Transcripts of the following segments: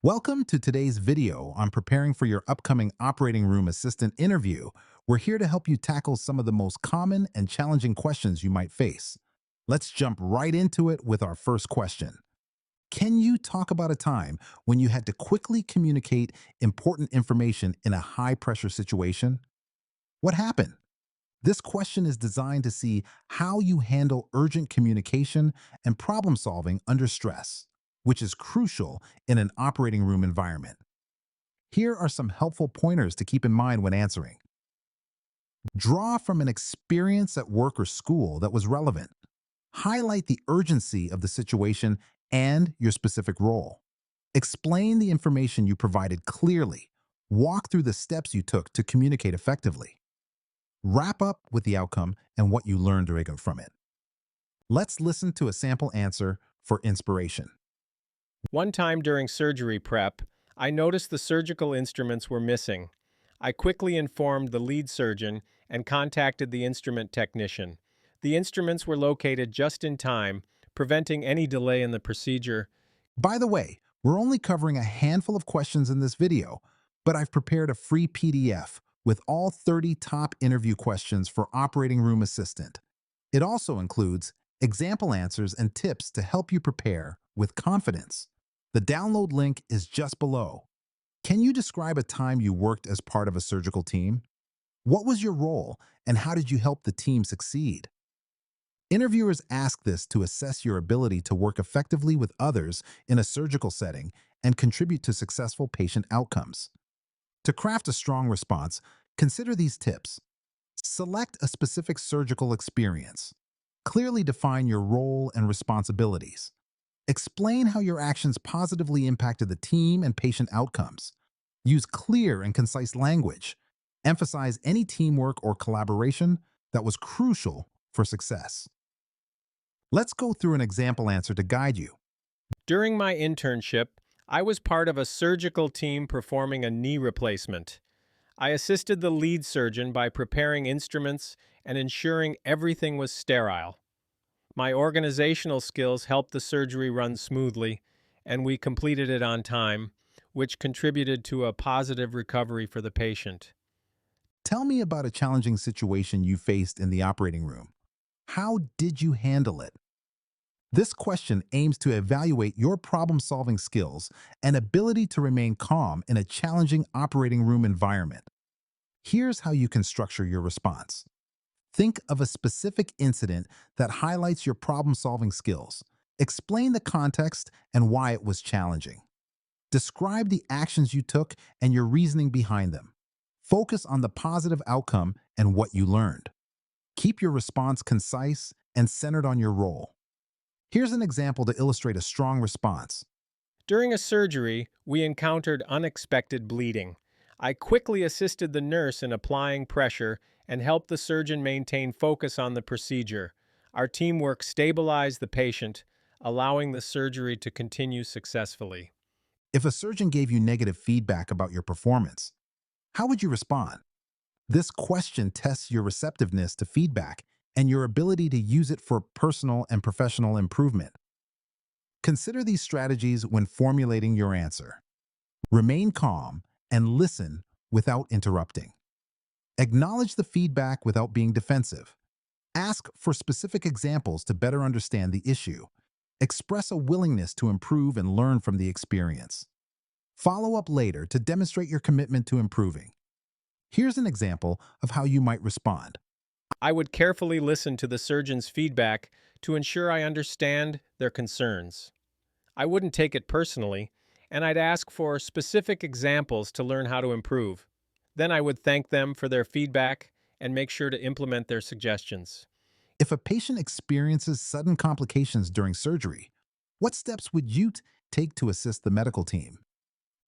Welcome to today's video on preparing for your upcoming operating room assistant interview. We're here to help you tackle some of the most common and challenging questions you might face. Let's jump right into it with our first question. Can you talk about a time when you had to quickly communicate important information in a high pressure situation? What happened? This question is designed to see how you handle urgent communication and problem solving under stress, which is crucial in an operating room environment. Here are some helpful pointers to keep in mind when answering. Draw from an experience at work or school that was relevant. Highlight the urgency of the situation and your specific role. Explain the information you provided clearly. Walk through the steps you took to communicate effectively. Wrap up with the outcome and what you learned from it. Let's listen to a sample answer for inspiration. One time during surgery prep, I noticed the surgical instruments were missing. I quickly informed the lead surgeon and contacted the instrument technician. The instruments were located just in time, preventing any delay in the procedure. By the way, we're only covering a handful of questions in this video, but I've prepared a free PDF with all 30 top interview questions for Operating Room Assistant. It also includes example answers and tips to help you prepare with confidence. The download link is just below. Can you describe a time you worked as part of a surgical team? What was your role and how did you help the team succeed? Interviewers ask this to assess your ability to work effectively with others in a surgical setting and contribute to successful patient outcomes. To craft a strong response, consider these tips. Select a specific surgical experience. Clearly define your role and responsibilities. Explain how your actions positively impacted the team and patient outcomes. Use clear and concise language. Emphasize any teamwork or collaboration that was crucial for success. Let's go through an example answer to guide you. During my internship, I was part of a surgical team performing a knee replacement. I assisted the lead surgeon by preparing instruments and ensuring everything was sterile. My organizational skills helped the surgery run smoothly, and we completed it on time, which contributed to a positive recovery for the patient. Tell me about a challenging situation you faced in the operating room. How did you handle it? This question aims to evaluate your problem-solving skills and ability to remain calm in a challenging operating room environment. Here's how you can structure your response. Think of a specific incident that highlights your problem-solving skills. Explain the context and why it was challenging. Describe the actions you took and your reasoning behind them. Focus on the positive outcome and what you learned. Keep your response concise and centered on your role. Here's an example to illustrate a strong response. During a surgery, we encountered unexpected bleeding. I quickly assisted the nurse in applying pressure and helped the surgeon maintain focus on the procedure. Our teamwork stabilized the patient, allowing the surgery to continue successfully. If a surgeon gave you negative feedback about your performance, how would you respond? This question tests your receptiveness to feedback and your ability to use it for personal and professional improvement. Consider these strategies when formulating your answer. Remain calm and listen without interrupting. Acknowledge the feedback without being defensive. Ask for specific examples to better understand the issue. Express a willingness to improve and learn from the experience. Follow up later to demonstrate your commitment to improving. Here's an example of how you might respond. I would carefully listen to the surgeon's feedback to ensure I understand their concerns. I wouldn't take it personally, and I'd ask for specific examples to learn how to improve. Then I would thank them for their feedback and make sure to implement their suggestions. If a patient experiences sudden complications during surgery, what steps would you take to assist the medical team?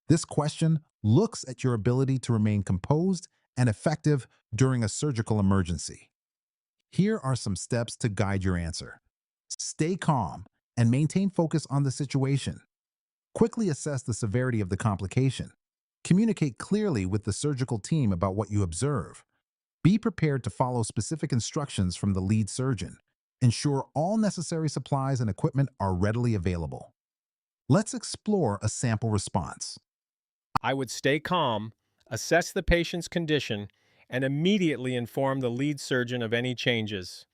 This question looks at your ability to remain composed and effective during a surgical emergency. Here are some steps to guide your answer. Stay calm and maintain focus on the situation. Quickly assess the severity of the complication. Communicate clearly with the surgical team about what you observe. Be prepared to follow specific instructions from the lead surgeon. Ensure all necessary supplies and equipment are readily available. Let's explore a sample response. I would stay calm, assess the patient's condition, and immediately inform the lead surgeon of any changes.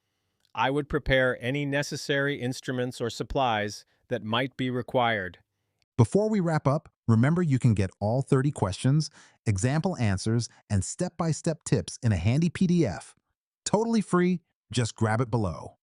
I would prepare any necessary instruments or supplies that might be required. Before we wrap up, remember you can get all 30 questions, example answers, and step-by-step tips in a handy PDF. Totally free, just grab it below.